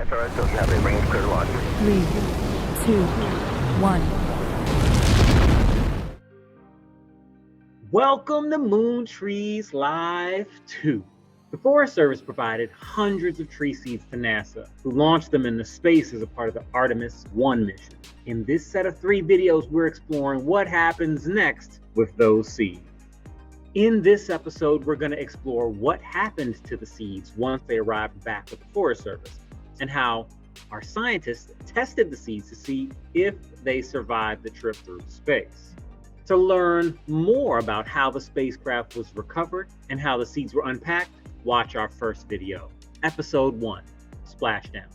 That's all right, so you have a range clear launch. 3, 2, 1. Welcome to Moon Trees Live 2. The Forest Service provided hundreds of tree seeds to NASA, who launched them into space as a part of the Artemis 1 mission. In this set of 3 videos, we're exploring what happens next with those seeds. In this episode, we're going to explore what happened to the seeds once they arrived back with the Forest Service, and how our scientists tested the seeds to see if they survived the trip through space. To learn more about how the spacecraft was recovered and how the seeds were unpacked, watch our first video, Episode 1, Splashdown.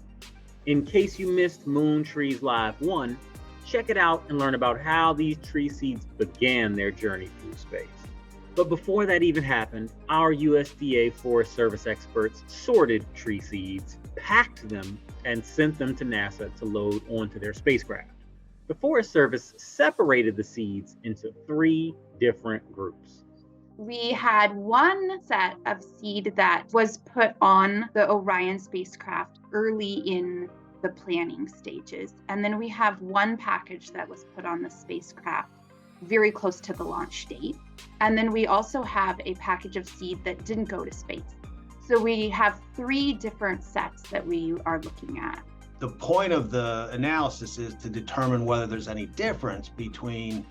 In case you missed Moon Trees Live 1, check it out and learn about how these tree seeds began their journey through space. But before that even happened, our USDA Forest Service experts sorted tree seeds, packed them, and sent them to NASA to load onto their spacecraft. The Forest Service separated the seeds into 3 different groups. We had one set of seed that was put on the Orion spacecraft early in the planning stages. And then we have one package that was put on the spacecraft very close to the launch date. And then we also have a package of seed that didn't go to space. So we have 3 different sets that we are looking at. The point of the analysis is to determine whether there's any difference between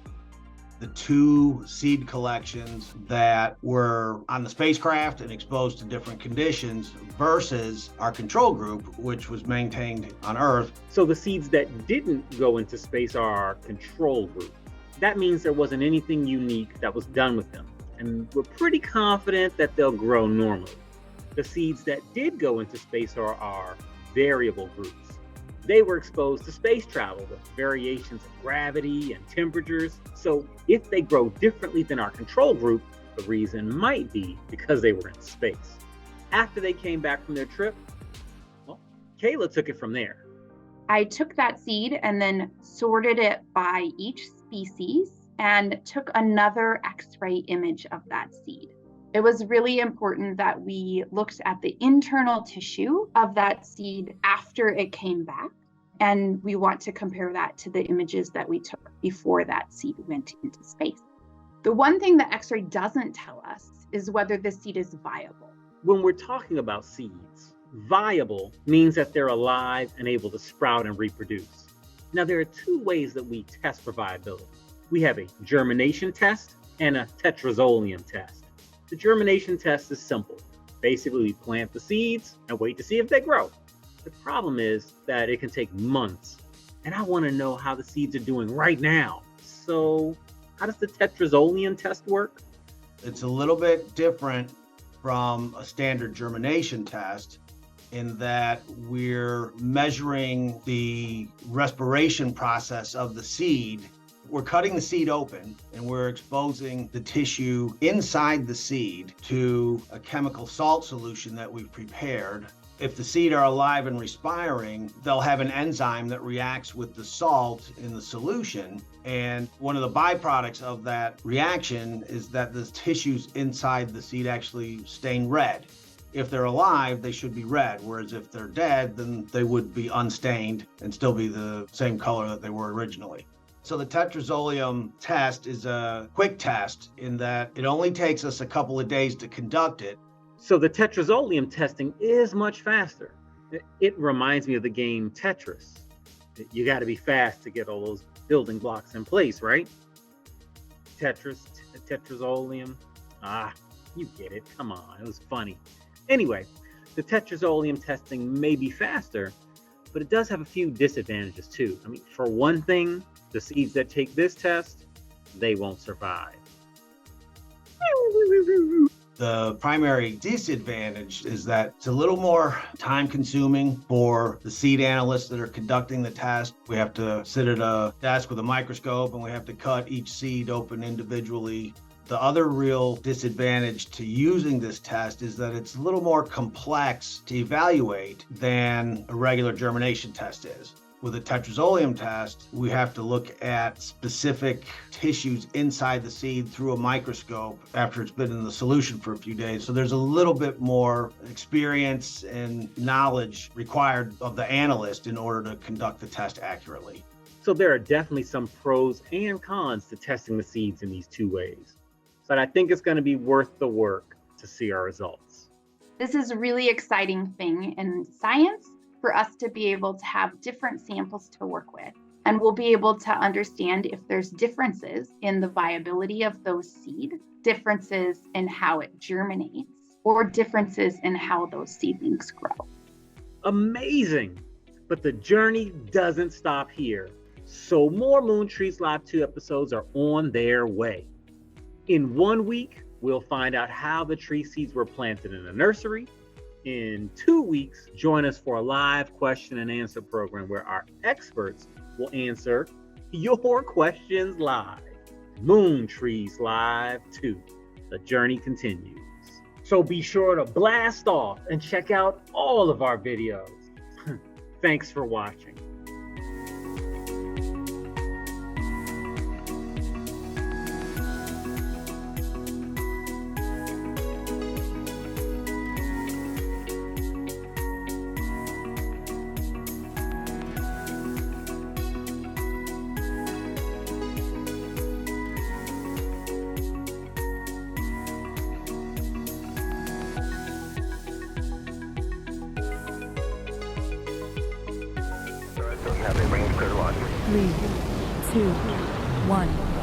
the 2 seed collections that were on the spacecraft and exposed to different conditions versus our control group, which was maintained on Earth. So the seeds that didn't go into space are our control group. That means there wasn't anything unique that was done with them, and we're pretty confident that they'll grow normally. The seeds that did go into space are our variable groups. They were exposed to space travel with variations in gravity and temperatures, so if they grow differently than our control group, the reason might be because they were in space. After they came back from their trip, well, Kayla took it from there. I took that seed and then sorted it by each species and took another X-ray image of that seed. It was really important that we looked at the internal tissue of that seed after it came back, and we want to compare that to the images that we took before that seed went into space. The one thing that X-ray doesn't tell us is whether the seed is viable. When we're talking about seeds, viable means that they're alive and able to sprout and reproduce. Now, there are 2 ways that we test for viability. We have a germination test and a tetrazolium test. The germination test is simple. Basically, we plant the seeds and wait to see if they grow. The problem is that it can take months, and I want to know how the seeds are doing right now. So, how does the tetrazolium test work? It's a little bit different from a standard germination test in that we're measuring the respiration process of the seed. We're cutting the seed open and we're exposing the tissue inside the seed to a chemical salt solution that we've prepared. If the seed are alive and respiring, they'll have an enzyme that reacts with the salt in the solution. And one of the byproducts of that reaction is that the tissues inside the seed actually stain red. If they're alive, they should be red, whereas if they're dead, then they would be unstained and still be the same color that they were originally. So the tetrazolium test is a quick test in that it only takes us a couple of days to conduct it. So the tetrazolium testing is much faster. It reminds me of the game Tetris. You got to be fast to get all those building blocks in place, right? Tetrazolium. You get it. Come on, it was funny. Anyway, the tetrazolium testing may be faster, but it does have a few disadvantages too. I mean, for one thing, the seeds that take this test, they won't survive. The primary disadvantage is that it's a little more time consuming for the seed analysts that are conducting the test. We have to sit at a desk with a microscope and we have to cut each seed open individually. The other real disadvantage to using this test is that it's a little more complex to evaluate than a regular germination test is. With a tetrazolium test, we have to look at specific tissues inside the seed through a microscope after it's been in the solution for a few days. So there's a little bit more experience and knowledge required of the analyst in order to conduct the test accurately. So there are definitely some pros and cons to testing the seeds in these two ways. But I think it's going to be worth the work to see our results. This is a really exciting thing in science for us to be able to have different samples to work with. And we'll be able to understand if there's differences in the viability of those seed, differences in how it germinates, or differences in how those seedlings grow. Amazing! But the journey doesn't stop here. So more Moon Trees Live 2 episodes are on their way. In 1 week, we'll find out how the tree seeds were planted in a nursery. In 2 weeks, join us for a live question and answer program where our experts will answer your questions live. Moon Trees Live 2. The journey continues. So be sure to blast off and check out all of our videos. Thanks for watching. You have a range clear launch. 3, 2, 1.